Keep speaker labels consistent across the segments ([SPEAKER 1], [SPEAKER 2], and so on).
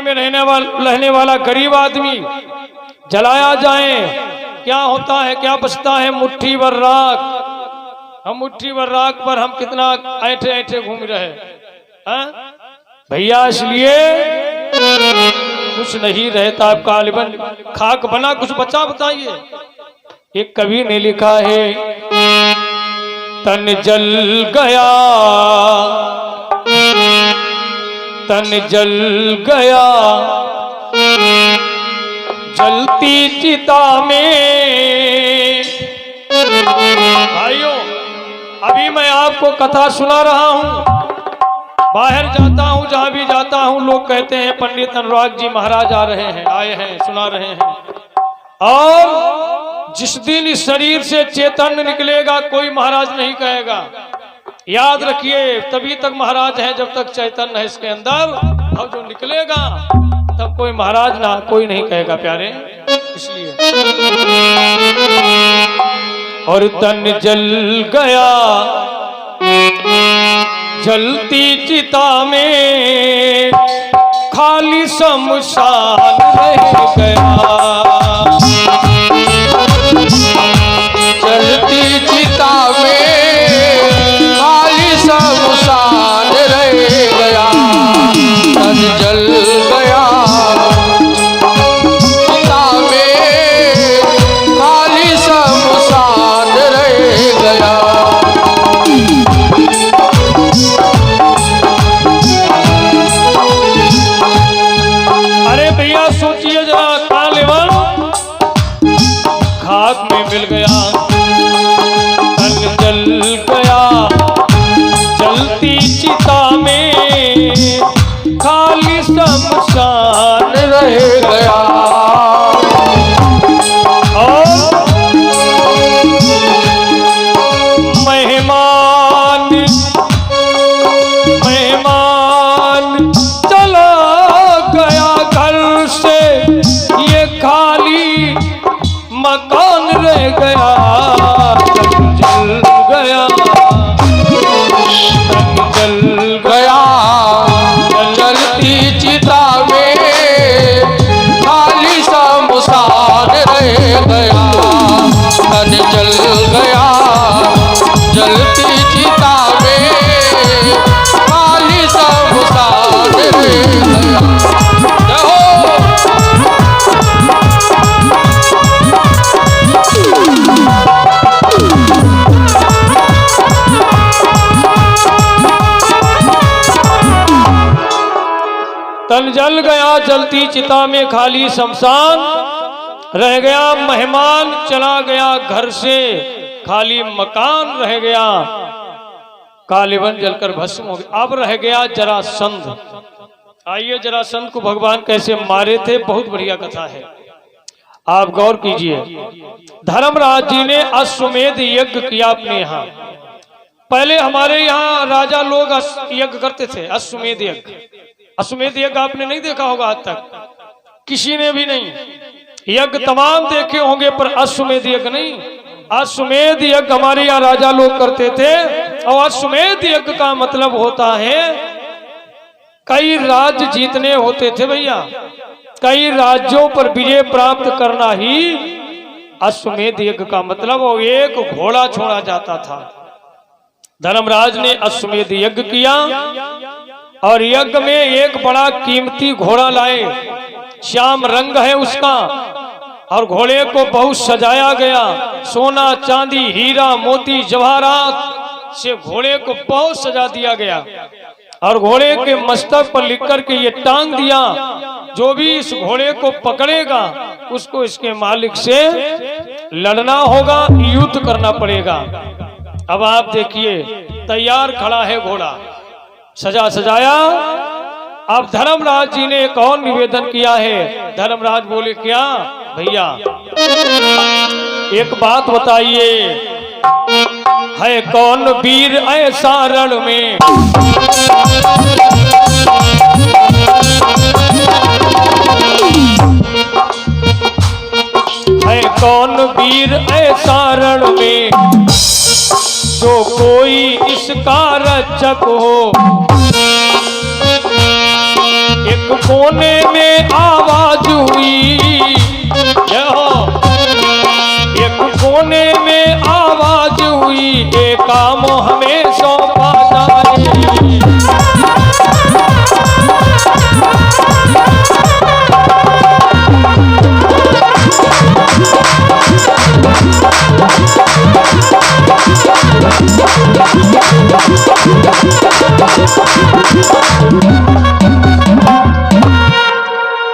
[SPEAKER 1] में रहने वाला गरीब आदमी जलाया जाए, क्या होता है, क्या बचता है? मुट्ठी भर राख। हम मुट्ठी भर राख पर हम कितना ऐठे ऐठे घूम रहे हैं भैया। इसलिए कुछ नहीं रहता कालिबन, खाक बना, कुछ बचा बताइए। एक कवि ने लिखा है, तन जल गया, तन जल गया जलती चिता में। भाइयों, अभी मैं आपको कथा सुना रहा हूं। बाहर जाता हूं, जहां भी जाता हूं, लोग कहते हैं पंडित अनुराग जी महाराज आ रहे हैं, आए हैं, सुना रहे हैं। और जिस दिन इस शरीर से चैतन्य निकलेगा कोई महाराज नहीं कहेगा। याद रखिए, तभी तक महाराज है जब तक चैतन्य है इसके अंदर, और जो निकलेगा तब कोई महाराज ना कोई नहीं कहेगा प्यारे। इसलिए और तन जल गया जलती चिता में, खाली शमशान रह गया।
[SPEAKER 2] जलती चिता में खाली शमशान रह गया। तन जल गया चिता में खाली शमशान रह गया।
[SPEAKER 1] अरे भैया सोचिए जरा, कालिबन खाक में मिल गया, तन जल गया जलती चिता में, खाली शमशान
[SPEAKER 2] रह गया।
[SPEAKER 1] और मेहमान मेहमान चला गया घर से, ये खाली मकान रह गया। जल गया, जल
[SPEAKER 2] गया जलती चिता में, खाली शमशान रह गया। तन जल गया जलती चिता में, खाली शमशान रह गया।
[SPEAKER 1] तन जल गया जलती चिता में, खाली शमशान रह गया। मेहमान चला गया घर से, खाली मकान रह गया। कालिबन जलकर भस्म हो गया। अब रह गया जरासंध। आइए, जरासंध को भगवान कैसे मारे थे, बहुत बढ़िया कथा है, आप गौर कीजिए। धर्मराज जी ने अश्वमेध यज्ञ किया अपने यहाँ। पहले हमारे यहाँ राजा लोग यज्ञ करते थे, अश्वमेध यज्ञ। अश्वमेध यज्ञ आपने नहीं देखा होगा आज तक, किसी ने भी नहीं। यज्ञ तमाम देखे होंगे पर अश्वमेध यज्ञ नहीं। अश्वमेध यज्ञ हमारे यहाँ राजा लोग करते थे। और अश्वमेध यज्ञ का मतलब होता है कई राज्य जीतने होते थे भैया, कई राज्यों पर विजय प्राप्त करना ही अश्वमेध यज्ञ का मतलब। और एक घोड़ा छोड़ा जाता था। धर्मराज ने अश्वमेध यज्ञ किया और यज्ञ में एक बड़ा कीमती घोड़ा लाए, श्याम रंग है उसका, और घोड़े को बहुत सजाया गया। सोना चांदी हीरा मोती जवाहरात से घोड़े को बहुत सजा दिया गया। और घोड़े के मस्तक पर लिख कर के ये टांग दिया, जो भी इस घोड़े को पकड़ेगा उसको इसके मालिक से लड़ना होगा, युद्ध करना पड़ेगा। अब आप देखिए, तैयार खड़ा है घोड़ा, सजा सजाया। अब धर्मराज जी ने एक और निवेदन किया है। धर्मराज बोले, क्या भैया एक बात बताइए, है कौन वीर ऐसा रण में, है कौन वीर ऐसा रण में, जो कोई इसका रक्षक हो। एक कोने में आवाज हुई, जय हो। एक कोने में आवाज हुई, ये काम हमें सौंपा जाए।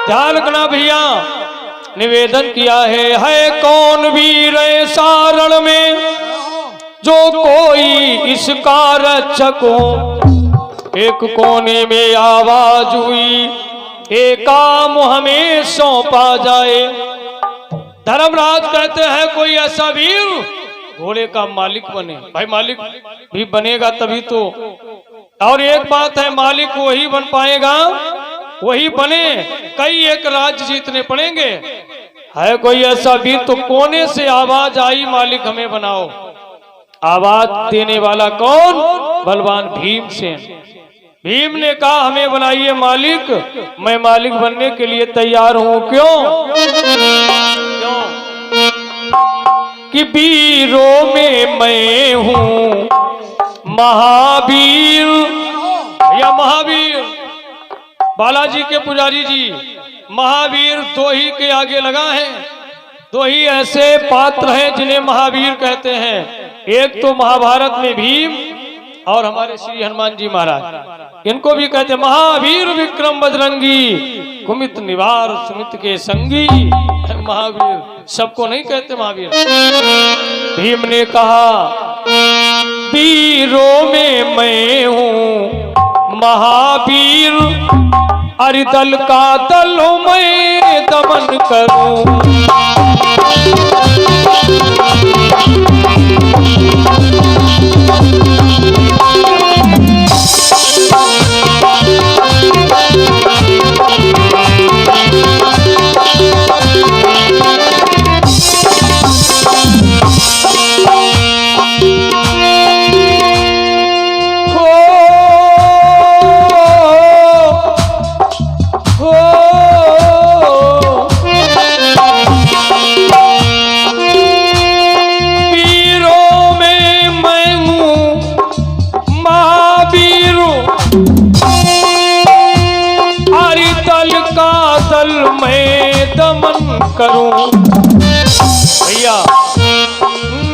[SPEAKER 1] ध्यान रखना भैया, निवेदन किया है कौन वीर सारण में जो कोई इसका रक्षक हो। एक कोने में आवाज हुई, एक काम हमें सौंपा जाए। धर्मराज कहते हैं कोई ऐसा वीर घोड़े का मालिक बने। भाई मालिक भी बनेगा तभी तो, और एक बात है मालिक वही बन पाएगा, वही बने, कई एक राज्य जीतने पड़ेंगे। है कोई ऐसा वीर, तो कोने से आवाज आई मालिक हमें बनाओ। आवाज देने वाला कौन? बलवान भीमसेन। भीम ने कहा हमें बनाइए मालिक, मैं मालिक बनने के लिए तैयार हूं। क्यों? क्यों? कि वीरों में मैं हूं महावीर। या महावीर बालाजी के पुजारी जी, महावीर दो ही के आगे लगा है। दो ही ऐसे पात्र हैं जिन्हें महावीर कहते हैं। एक तो महाभारत में भीम और हमारे श्री हनुमान जी महाराज, इनको भी कहते हैं महावीर विक्रम बजरंगी, कुमित निवार सुमित के संगी। महावीर सबको नहीं कहते महावीर। भीम ने कहा वीरों में मैं हूं महावीर, अरि दल का दल मैं दमन करूं। करूं भैया,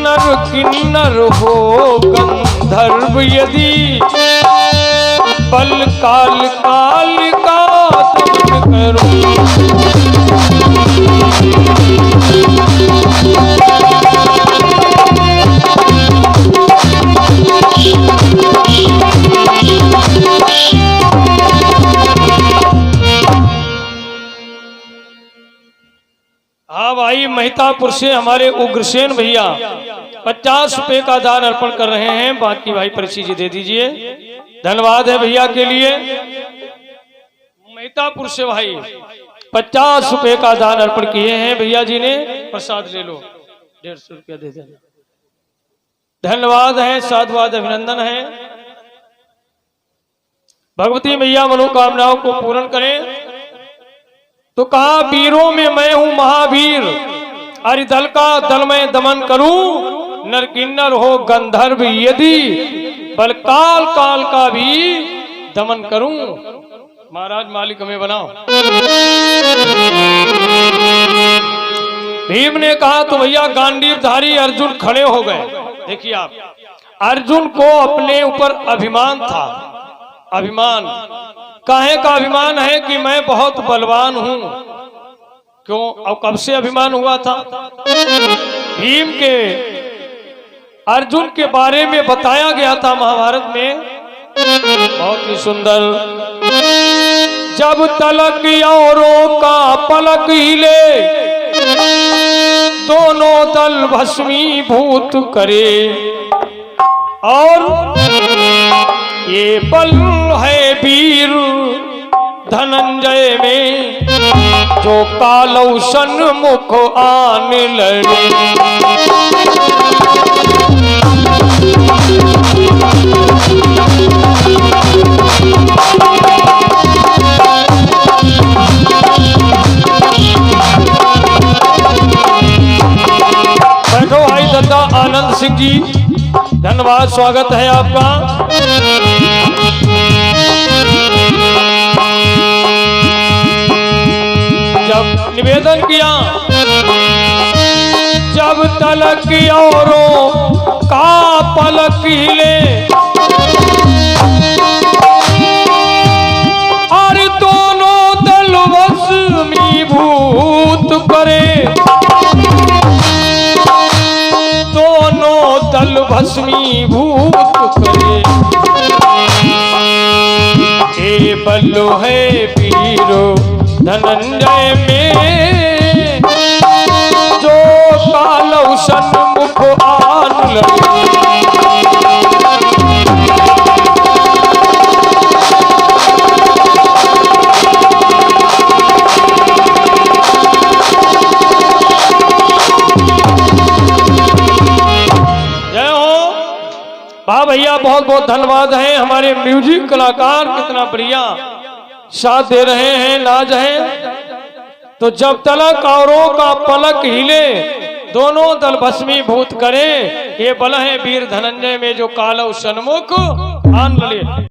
[SPEAKER 1] नर किन्नर हो गंधर्व यदि, बल काल काल का दमन करूं। हाँ भाई, महितापुर से हमारे उग्रसेन भैया 50 रुपए का दान अर्पण कर रहे हैं। बाकी भाई परिचय जी दे दीजिए। धन्यवाद है भैया के लिए। महितापुर से भाई 50 रुपए का दान अर्पण किए हैं भैया जी ने। प्रसाद ले लो, 150 रुपया दे देना। धन्यवाद है, साधुवाद अभिनंदन है। भगवती मैया मनोकामनाओं को पूर्ण करें। तो कहा वीरों में मैं हूं महावीर, अरि दल का दल में दमन करूं। नर किन्नर हो गंधर्व यदि, बल काल काल का भी दमन करूं। महाराज मालिक हमें बनाओ। भीम ने कहा तो भैया गांडीवधारी अर्जुन खड़े हो गए। देखिए आप, अर्जुन को अपने ऊपर अभिमान था। अभिमान काहे का अभिमान है कि मैं बहुत बलवान हूं। क्यों और कब से अभिमान हुआ था? भीम के अर्जुन के बारे में बताया गया था महाभारत में, बहुत ही सुंदर। जब तलक औरों का पलक हिले, दोनों दल भस्मीभूत करे। और ये बल है वीर धनंजय में, जो कालौ सन्मुख आन लड़े। आनंद सिंह जी, धन्यवाद, स्वागत है आपका। जब निवेदन किया, जब तलक औरों का पलक हिले, और दोनों दल भस्मीभूत करे, दोनों दल भस्मीभूत करे। ए बल्लो है वीरो धनंजय में, जो कालौ सन्मुख आन लगे। वाह भैया, बहुत बहुत धन्यवाद है। हमारे म्यूजिक कलाकार कितना बढ़िया साथ दे रहे हैं, नाज है। तो जब तलक औरों का पलक हिले, दोनों दल भस्मीभूत करे, ये बल है वीर धनंजय में, जो कालौ सन्मुख आन लगे।